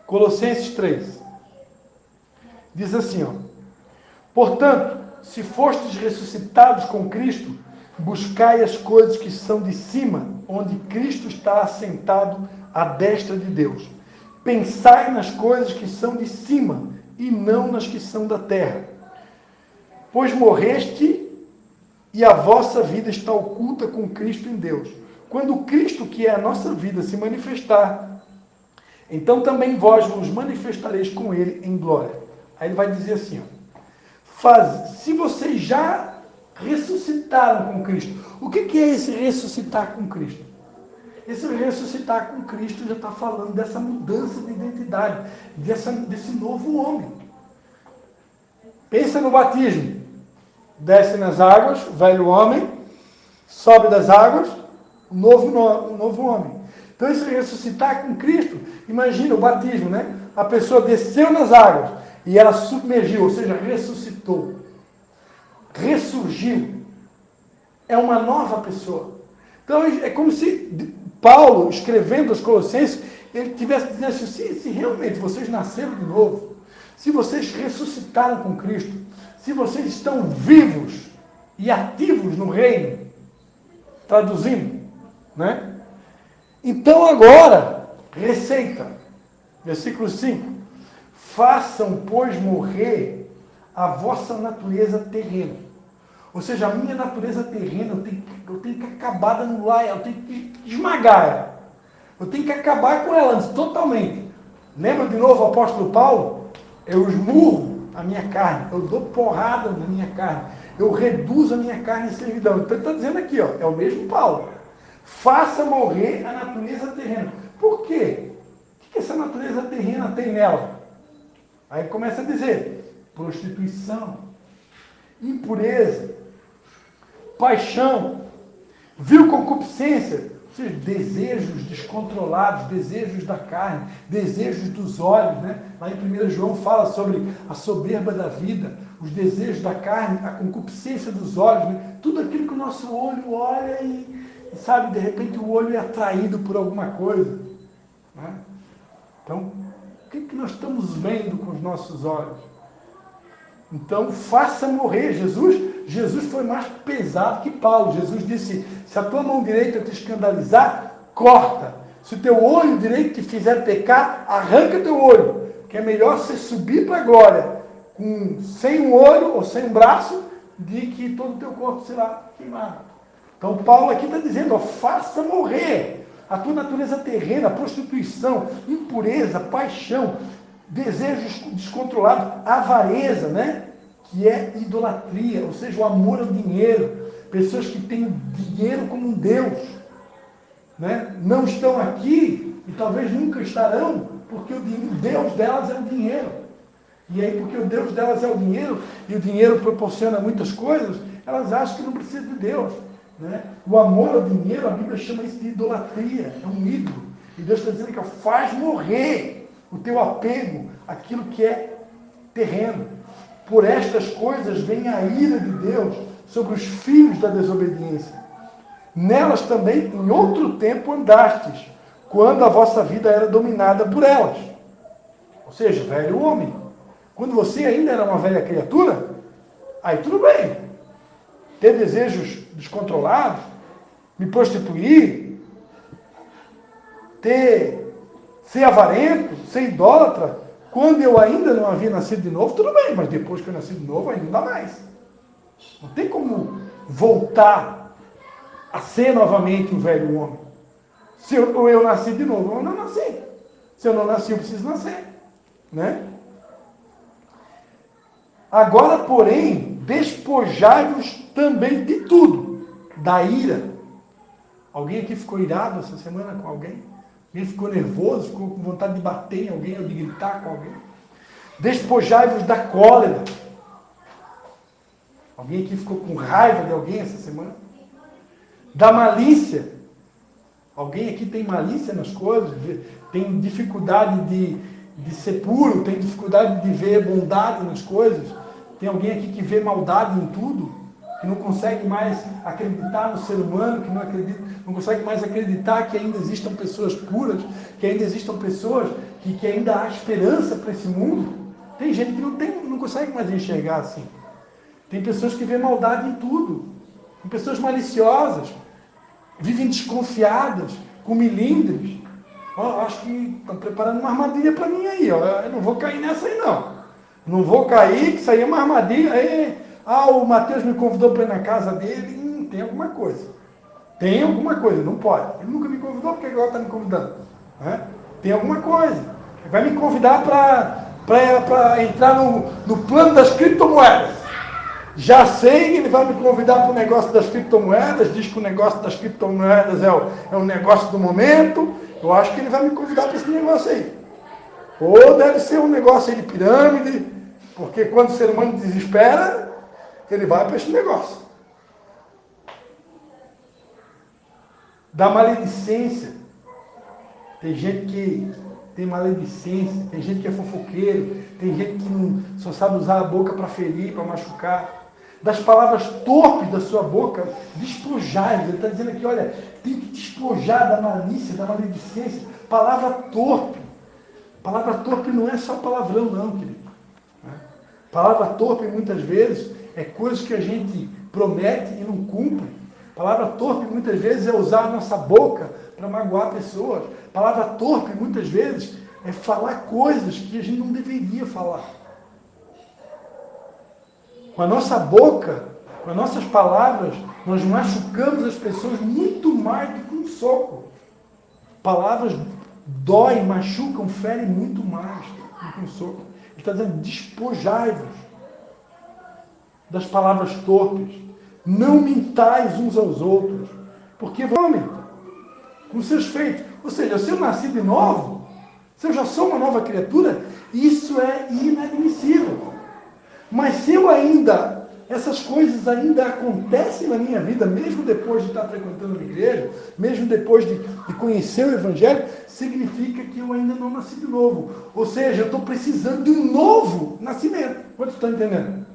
Speaker 1: Colossenses 3. Diz assim, ó. Portanto, se fostes ressuscitados com Cristo, buscai as coisas que são de cima, onde Cristo está assentado à destra de Deus. Pensai nas coisas que são de cima, e não nas que são da terra. Pois morreste, e a vossa vida está oculta com Cristo em Deus. Quando Cristo, que é a nossa vida, se manifestar, então também vós vos manifestareis com Ele em glória. Aí ele vai dizer assim, ó, se vocês já ressuscitaram com Cristo, o que é esse ressuscitar com Cristo? Esse ressuscitar com Cristo já está falando dessa mudança de identidade, desse novo homem. Pensa no batismo. Desce nas águas, velho homem, sobe das águas, novo homem. Então, esse ressuscitar com Cristo, imagina o batismo, né? A pessoa desceu nas águas e ela submergiu, ou seja, ressuscitou. Ressurgiu. É uma nova pessoa. Então, é como se Paulo, escrevendo aos Colossenses, ele tivesse dizendo assim, se realmente vocês nasceram de novo, se vocês ressuscitaram com Cristo, se vocês estão vivos e ativos no reino, traduzindo, né? Então agora, receita, versículo 5, façam, pois, morrer a vossa natureza terrena. Ou seja, a minha natureza terrena, eu tenho que acabar de anular ela, eu tenho que esmagar ela. Eu tenho que acabar com ela totalmente. Lembra de novo o apóstolo Paulo? Eu esmurro a minha carne, eu dou porrada na minha carne, eu reduzo a minha carne em servidão. Então ele está dizendo aqui, ó, é o mesmo Paulo. Faça morrer a natureza terrena. Por quê? O que essa natureza terrena tem nela? Aí começa a dizer, prostituição, impureza, paixão, vil concupiscência, ou seja, desejos descontrolados, desejos da carne, desejos dos olhos, né? Lá em 1 João fala sobre a soberba da vida, os desejos da carne, a concupiscência dos olhos, né? Tudo aquilo que o nosso olho olha sabe, de repente o olho é atraído por alguma coisa. Né? Então, o que nós estamos vendo com os nossos olhos? Então, faça morrer. Jesus foi mais pesado que Paulo. Jesus disse, se a tua mão direita te escandalizar, corta. Se o teu olho direito te fizer pecar, arranca teu olho. Que é melhor você subir para a glória sem um olho ou sem um braço, de que todo o teu corpo será queimado. Então Paulo aqui está dizendo, ó, faça morrer a tua natureza terrena, prostituição, impureza, paixão, desejos descontrolados, avareza, né? Que é idolatria, ou seja, o amor ao dinheiro. Pessoas que têm dinheiro como um Deus, né? Não estão aqui e talvez nunca estarão, porque o Deus delas é o dinheiro. E aí, porque o Deus delas é o dinheiro, e o dinheiro proporciona muitas coisas, elas acham que não precisam de Deus. Né? O amor ao dinheiro, a Bíblia chama isso de idolatria, é um ídolo. E Deus está dizendo que faz morrer o teu apego àquilo que é terreno. Por estas coisas vem a ira de Deus sobre os filhos da desobediência. Nelas também, em outro tempo, andastes, quando a vossa vida era dominada por elas. Ou seja, velho homem. Quando você ainda era uma velha criatura, aí tudo bem. Ter desejos descontrolados, me prostituir, ser avarento, ser idólatra, quando eu ainda não havia nascido de novo, tudo bem, mas depois que eu nasci de novo, aí não dá mais. Não tem como voltar a ser novamente um velho homem. Se eu nasci de novo, eu não nasci. Se eu não nasci, eu preciso nascer. Né? Agora, porém, despojai-vos também de tudo, da ira. Alguém aqui ficou irado essa semana com alguém? Alguém ficou nervoso, ficou com vontade de bater em alguém ou de gritar com alguém? Despojai-vos da cólera. Alguém aqui ficou com raiva de alguém essa semana? Da malícia. Alguém aqui tem malícia nas coisas? Tem dificuldade de ser puro? Tem dificuldade de ver bondade nas coisas? Tem alguém aqui que vê maldade em tudo? Que não consegue mais acreditar no ser humano, que não consegue mais acreditar que ainda existam pessoas puras, que ainda existam pessoas que ainda há esperança para esse mundo? Tem gente que não consegue mais enxergar assim. Tem pessoas que vêem maldade em tudo. Tem pessoas maliciosas, vivem desconfiadas, com milindres. Acho que estão preparando uma armadilha para mim aí. Eu não vou cair nessa aí não. Não vou cair, que isso aí é uma armadilha. O Mateus me convidou para ir na casa dele. Tem alguma coisa. Tem alguma coisa, não pode. Ele nunca me convidou, porque agora está me convidando. Né? Tem alguma coisa. Ele vai me convidar para entrar no plano das criptomoedas. Já sei que ele vai me convidar para o negócio das criptomoedas. Diz que o negócio das criptomoedas é o negócio do momento. Eu acho que ele vai me convidar para esse negócio aí. Ou deve ser um negócio aí de pirâmide, porque quando o ser humano desespera, ele vai para esse negócio. Da maledicência. Tem gente que tem maledicência, tem gente que é fofoqueiro, tem gente que só sabe usar a boca para ferir, para machucar. Das palavras torpes da sua boca, despojai. Ele está dizendo aqui, olha, tem que despojar da malícia, da maledicência. Palavra torpe. Palavra torpe não é só palavrão, não, querido. Palavra torpe, muitas vezes, é coisas que a gente promete e não cumpre. Palavra torpe, muitas vezes, é usar a nossa boca para magoar pessoas. Palavra torpe, muitas vezes, é falar coisas que a gente não deveria falar. Com a nossa boca, com as nossas palavras, nós machucamos as pessoas muito mais do que um soco. Palavras doem, machucam, ferem muito mais do que um soco. Ele está dizendo, despojai-vos das palavras torpes. Não mintais uns aos outros. Porque, homem, com seus feitos. Ou seja, se eu nasci de novo, se eu já sou uma nova criatura, isso é inadmissível. Mas se eu ainda, essas coisas ainda acontecem na minha vida, mesmo depois de estar frequentando uma igreja, mesmo depois de conhecer o Evangelho, significa que eu ainda não nasci de novo. Ou seja, eu estou precisando de um novo nascimento. Quantos estão entendendo?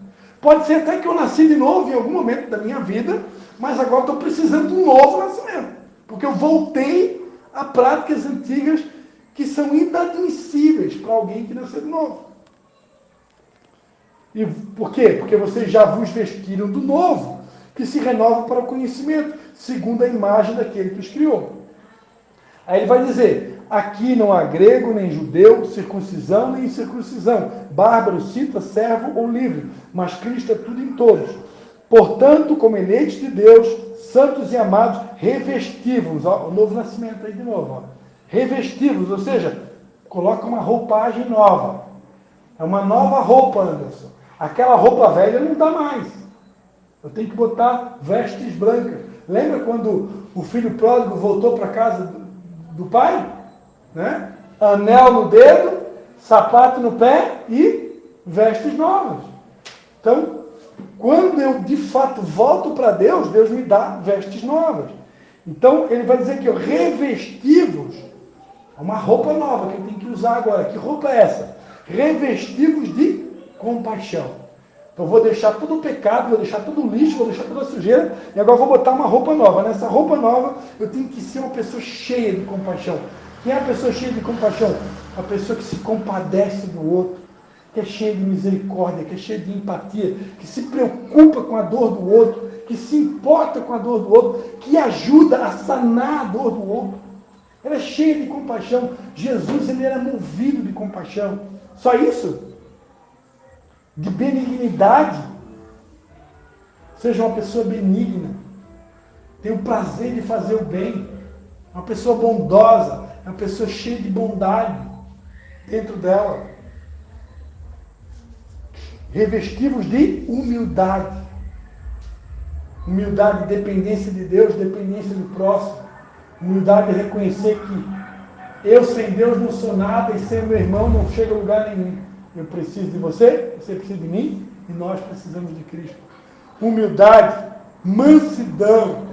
Speaker 1: Pode ser até que eu nasci de novo em algum momento da minha vida, mas agora estou precisando de um novo nascimento. Porque eu voltei a práticas antigas que são inadmissíveis para alguém que nasceu de novo. E por quê? Porque vocês já vos vestiram do novo, que se renova para o conhecimento, segundo a imagem daquele que os criou. Aí ele vai dizer, aqui não há grego nem judeu, circuncisão nem incircuncisão, bárbaro, cita, servo ou livre, mas Cristo é tudo em todos. Portanto, como eleitos de Deus, santos e amados, revestivos, ó, o novo nascimento aí de novo, ó, revestivos, ou seja, coloca uma roupagem nova. É uma nova roupa, Anderson. Aquela roupa velha não dá mais. Eu tenho que botar vestes brancas. Lembra quando o filho pródigo voltou para casa do pai? Né? Anel no dedo, sapato no pé e vestes novas. Então, quando eu de fato volto para Deus, Deus me dá vestes novas. Então, ele vai dizer que revestivos, é uma roupa nova que eu tenho que usar agora. Que roupa é essa? Revestivos de compaixão. Então, eu vou deixar todo o pecado, vou deixar todo o lixo, vou deixar toda a sujeira, e agora vou botar uma roupa nova. Nessa roupa nova, eu tenho que ser uma pessoa cheia de compaixão. Quem é a pessoa cheia de compaixão? A pessoa que se compadece do outro, que é cheia de misericórdia, que é cheia de empatia, que se preocupa com a dor do outro, que se importa com a dor do outro, que ajuda a sanar a dor do outro. Ela é cheia de compaixão. Jesus, ele era movido de compaixão. Só isso? De benignidade. Seja uma pessoa benigna. Tem o prazer de fazer o bem. Uma pessoa bondosa. Uma pessoa cheia de bondade dentro dela. Revestivos de humildade. Humildade, dependência de Deus, dependência do próximo. Humildade é reconhecer que eu sem Deus não sou nada e sem meu irmão não chego a lugar nenhum. Eu preciso de você, você precisa de mim e nós precisamos de Cristo. Humildade, mansidão.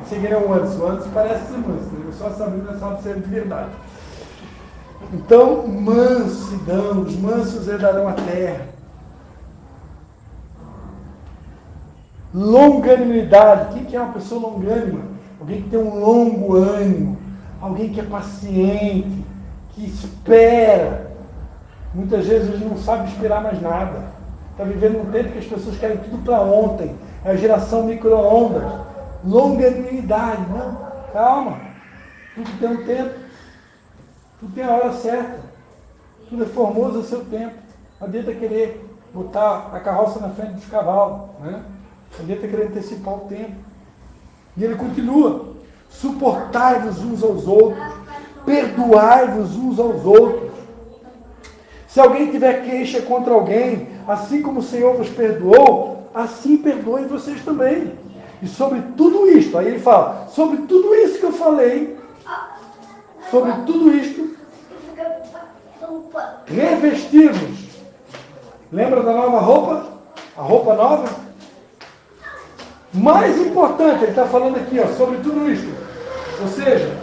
Speaker 1: Você quer um Anderson? O Anderson parece ser manso, eu só Sabrina sabe ser de verdade. Então, mansidão, os mansos herdarão a terra. Longanimidade. Quem é uma pessoa longânima? Alguém que tem um longo ânimo, alguém que é paciente, que espera. Muitas vezes a gente não sabe esperar mais nada. Está vivendo um tempo que as pessoas querem tudo para ontem. É a geração micro-ondas. Longanimidade. Não, calma. Tudo tem um tempo. Tudo tem a hora certa. Tudo é formoso ao seu tempo. Não adianta querer botar a carroça na frente dos cavalos. Né? Não adianta querer antecipar o tempo. E ele continua. Suportai-vos uns aos outros. Perdoai-vos uns aos outros. Se alguém tiver queixa contra alguém, assim como o Senhor vos perdoou, assim perdoem vocês também. E sobre tudo isto, aí ele fala, sobre tudo isso que eu falei, sobre tudo isto, revestivos. Lembra da nova roupa? A roupa nova? Mais importante, ele está falando aqui, ó, sobre tudo isto. Ou seja,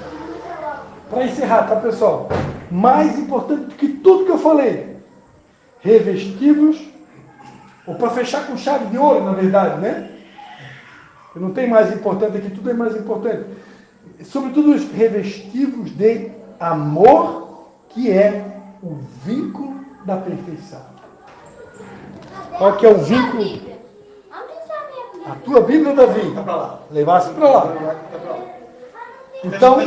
Speaker 1: para encerrar, tá, pessoal? Mais importante do que tudo que eu falei. Revestivos, ou para fechar com chave de ouro, na verdade, né? Não tem mais importante aqui, tudo é mais importante. Sobre tudo isso, revestivos de amor, que é o vínculo da perfeição. Qual que é o vínculo? A tua Bíblia, Davi?
Speaker 4: Tá para lá.
Speaker 1: Levasse para lá.
Speaker 4: Tá para lá.
Speaker 1: Então,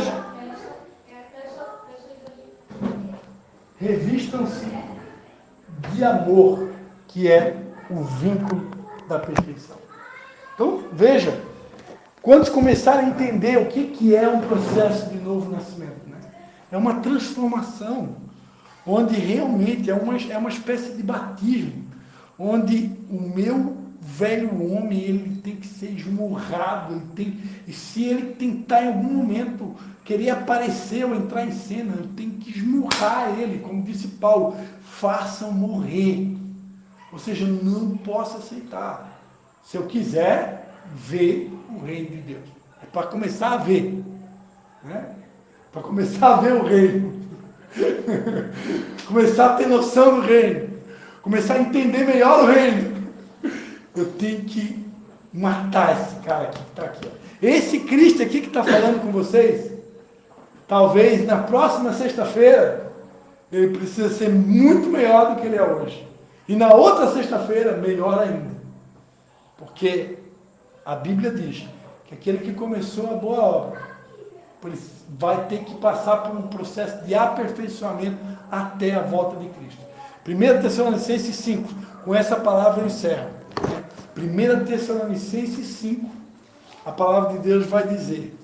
Speaker 1: revistam-se de amor, que é o vínculo da perfeição. Então, veja, quantos começaram a entender o que é um processo de novo nascimento, né? É uma transformação, onde realmente é uma espécie de batismo, onde o meu velho homem, ele tem que ser esmurrado, e se ele tentar em algum momento querer aparecer ou entrar em cena, eu tenho que esmurrar ele, como disse Paulo, façam morrer. Ou seja, eu não posso aceitar. Se eu quiser ver o reino de Deus. É para começar a ver. Né? Para começar a ver o reino. Começar a ter noção do reino. Começar a entender melhor o reino. Eu tenho que matar esse cara aqui que está aqui. Ó. Esse Cristo aqui que está falando com vocês, talvez na próxima sexta-feira, ele precisa ser muito melhor do que ele é hoje. E na outra sexta-feira, melhor ainda. Porque a Bíblia diz que aquele que começou a boa obra vai ter que passar por um processo de aperfeiçoamento até a volta de Cristo. 1 Tessalonicenses 5, com essa palavra eu encerro. 1 Tessalonicenses 5, a palavra de Deus vai dizer: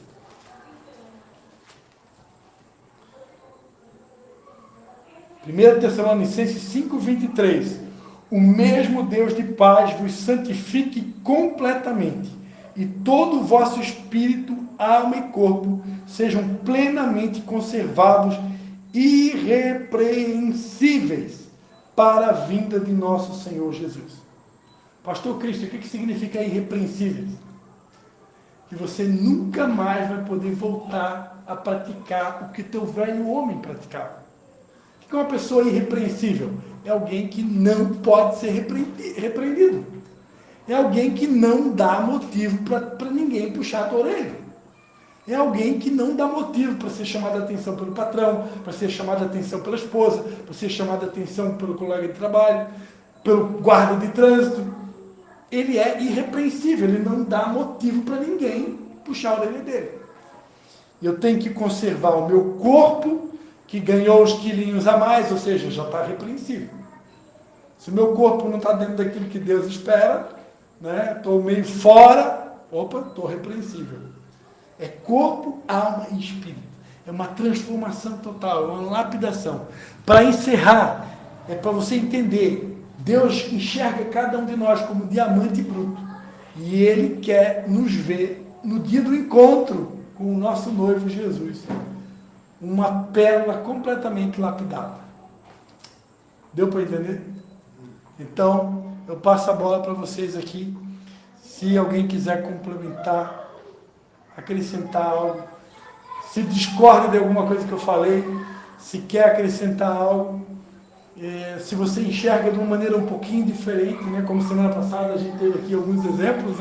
Speaker 1: Primeira Tessalonicenses 5, 23. O mesmo Deus de paz vos santifique completamente, e todo o vosso espírito, alma e corpo sejam plenamente conservados, irrepreensíveis, para a vinda de nosso Senhor Jesus. Pastor Cristo, o que significa irrepreensíveis? Que você nunca mais vai poder voltar a praticar o que teu velho homem praticava. O que é uma pessoa irrepreensível? É alguém que não pode ser repreendido. É alguém que não dá motivo para ninguém puxar a tua orelha. É alguém que não dá motivo para ser chamado a atenção pelo patrão, para ser chamado a atenção pela esposa, para ser chamado a atenção pelo colega de trabalho, pelo guarda de trânsito. Ele é irrepreensível, ele não dá motivo para ninguém puxar a orelha dele. Eu tenho que conservar o meu corpo, que ganhou os quilinhos a mais, ou seja, já está repreensível. Se o meu corpo não está dentro daquilo que Deus espera, estou meio fora, estou repreensível. É corpo, alma e espírito. É uma transformação total, é uma lapidação. Para encerrar, é para você entender, Deus enxerga cada um de nós como diamante bruto. E Ele quer nos ver no dia do encontro com o nosso noivo Jesus. Uma pérola completamente lapidada. Deu para entender? Então, eu passo a bola para vocês aqui. Se alguém quiser complementar, acrescentar algo, se discorda de alguma coisa que eu falei, se quer acrescentar algo, se você enxerga de uma maneira um pouquinho diferente, como semana passada a gente teve aqui alguns exemplos,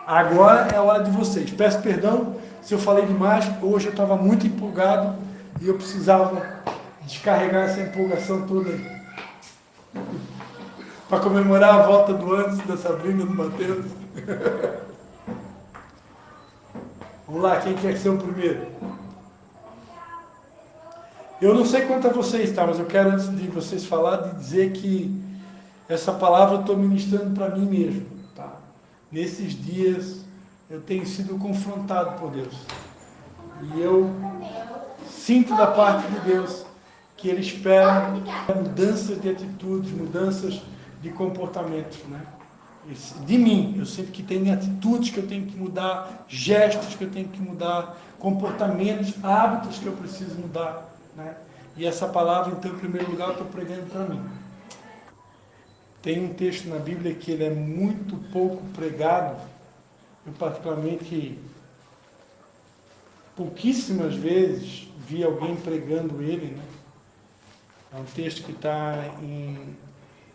Speaker 1: agora é a hora de vocês. Peço perdão se eu falei demais, hoje eu estava muito empolgado e eu precisava descarregar essa empolgação toda aí. Para comemorar a volta do Anderson, da Sabrina, do Matheus. Vamos lá, quem quer ser o primeiro? Eu não sei quanto a vocês, tá? Mas eu quero, antes de vocês falar, de dizer que essa palavra eu estou ministrando para mim mesmo, tá? Nesses dias eu tenho sido confrontado por Deus. E eu sinto da parte de Deus que Ele espera mudanças de atitudes, mudanças de comportamentos, de mim. Eu sinto que tem atitudes que eu tenho que mudar, gestos que eu tenho que mudar, comportamentos, hábitos que eu preciso mudar, E essa palavra, então, em primeiro lugar, eu estou pregando para mim. Tem um texto na Bíblia que ele é muito pouco pregado. Eu, particularmente, pouquíssimas vezes vi alguém pregando ele, É um texto que está em...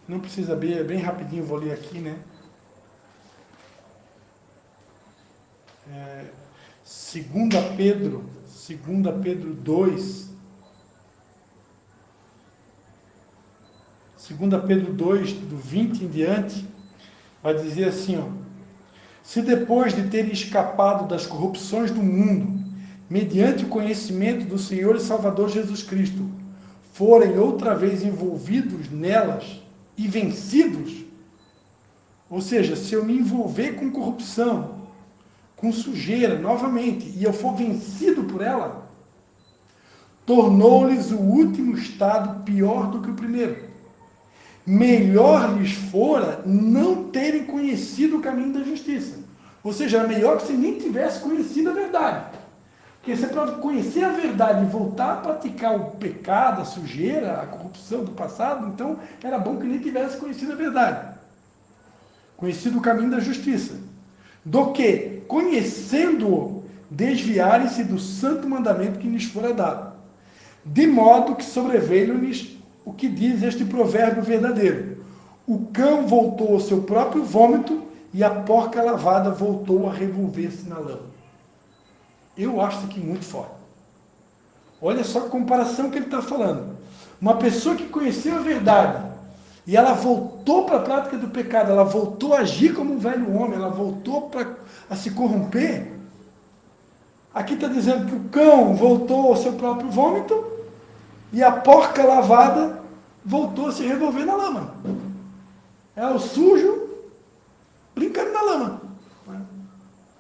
Speaker 1: Não precisa abrir, é bem rapidinho, vou ler aqui, 2 Pedro 2, 2 Pedro 2, do 20 em diante, vai dizer assim, se depois de terem escapado das corrupções do mundo, mediante o conhecimento do Senhor e Salvador Jesus Cristo, forem outra vez envolvidos nelas e vencidos, ou seja, se eu me envolver com corrupção, com sujeira, novamente, e eu for vencido por ela, tornou-lhes o último estado pior do que o primeiro. Melhor lhes fora não terem conhecido o caminho da justiça. Ou seja, era melhor que você nem tivesse conhecido a verdade. Porque você, para conhecer a verdade e voltar a praticar o pecado, a sujeira, a corrupção do passado, então era bom que nem tivesse conhecido a verdade. Conhecido o caminho da justiça. Do que, conhecendo-o, desviarem-se do santo mandamento que lhes fora dado. De modo que sobreveio-lhes o que diz este provérbio verdadeiro. O cão voltou ao seu próprio vômito e a porca lavada voltou a revolver-se na lama. Eu acho isso aqui muito forte. Olha só a comparação que ele está falando. Uma pessoa que conheceu a verdade e ela voltou para a prática do pecado, ela voltou a agir como um velho homem, ela voltou a se corromper. Aqui está dizendo que o cão voltou ao seu próprio vômito e a porca lavada voltou a se revolver na lama. É o sujo brincando na lama.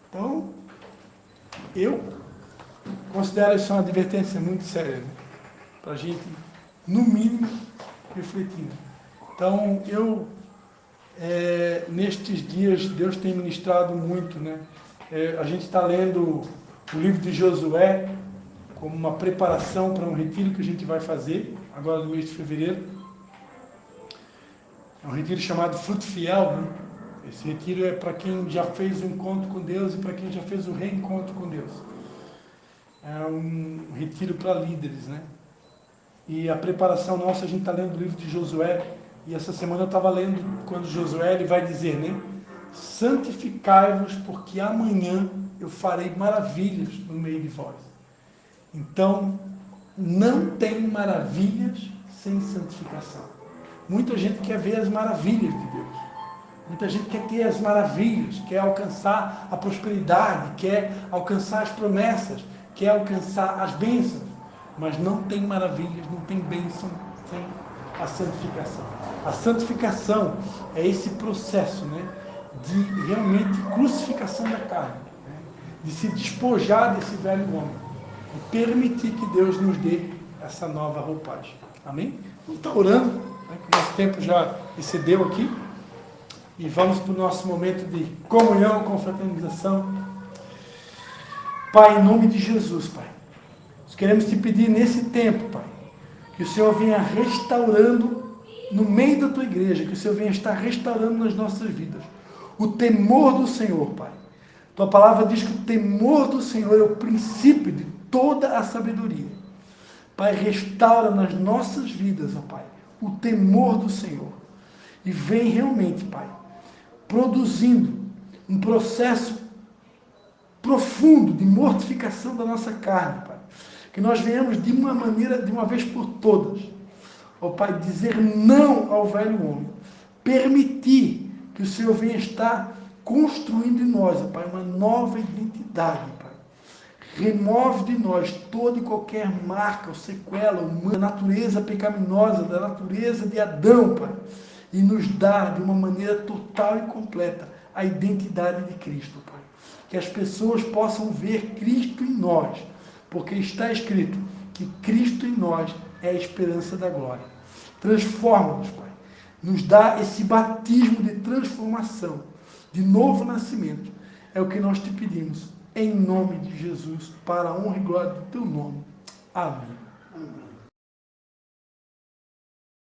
Speaker 1: Então, eu considero isso uma advertência muito séria, né? Para a gente, no mínimo, refletir. Então, nestes dias, Deus tem ministrado muito, né? A gente está lendo o livro de Josué como uma preparação para um retiro que a gente vai fazer, agora no mês de fevereiro. É um retiro chamado Fruto Fiel, né? Esse retiro é para quem já fez o encontro com Deus e para quem já fez o reencontro com Deus. É um retiro para líderes, né? E a preparação nossa, a gente está lendo o livro de Josué, e essa semana eu estava lendo quando Josué ele vai dizer, né? Santificai-vos, porque amanhã eu farei maravilhas no meio de vós. Então, não tem maravilhas sem santificação. Muita gente quer ver as maravilhas de Deus. Muita gente quer ter as maravilhas, quer alcançar a prosperidade, quer alcançar as promessas, quer alcançar as bênçãos. Mas não tem maravilhas, não tem bênção sem a santificação. A santificação é esse processo, né, de realmente crucificação da carne, né, de se despojar desse velho homem e permitir que Deus nos dê essa nova roupagem. Amém? Vamos estar orando, né, que o nosso tempo já excedeu aqui. E vamos para o nosso momento de comunhão, confraternização. Pai, em nome de Jesus, Pai, nós queremos te pedir nesse tempo, Pai, que o Senhor venha restaurando no meio da tua igreja, que o Senhor venha estar restaurando nas nossas vidas o temor do Senhor, Pai. Tua palavra diz que o temor do Senhor é o princípio de toda a sabedoria. Pai, restaura nas nossas vidas, ó Pai, o temor do Senhor. E vem realmente, Pai, produzindo um processo profundo de mortificação da nossa carne, Pai. Que nós venhamos de uma maneira, de uma vez por todas, ó Pai, dizer não ao velho homem. Permitir que o Senhor venha estar construindo em nós, ó Pai, uma nova identidade, Pai. Remove de nós toda e qualquer marca ou sequela humana, da natureza pecaminosa, da natureza de Adão, Pai. E nos dá de uma maneira total e completa a identidade de Cristo, Pai. Que as pessoas possam ver Cristo em nós, porque está escrito que Cristo em nós é a esperança da glória. Transforma-nos, Pai. Nos dá esse batismo de transformação, de novo nascimento. É o que nós te pedimos, em nome de Jesus, para a honra e glória do teu nome. Amém.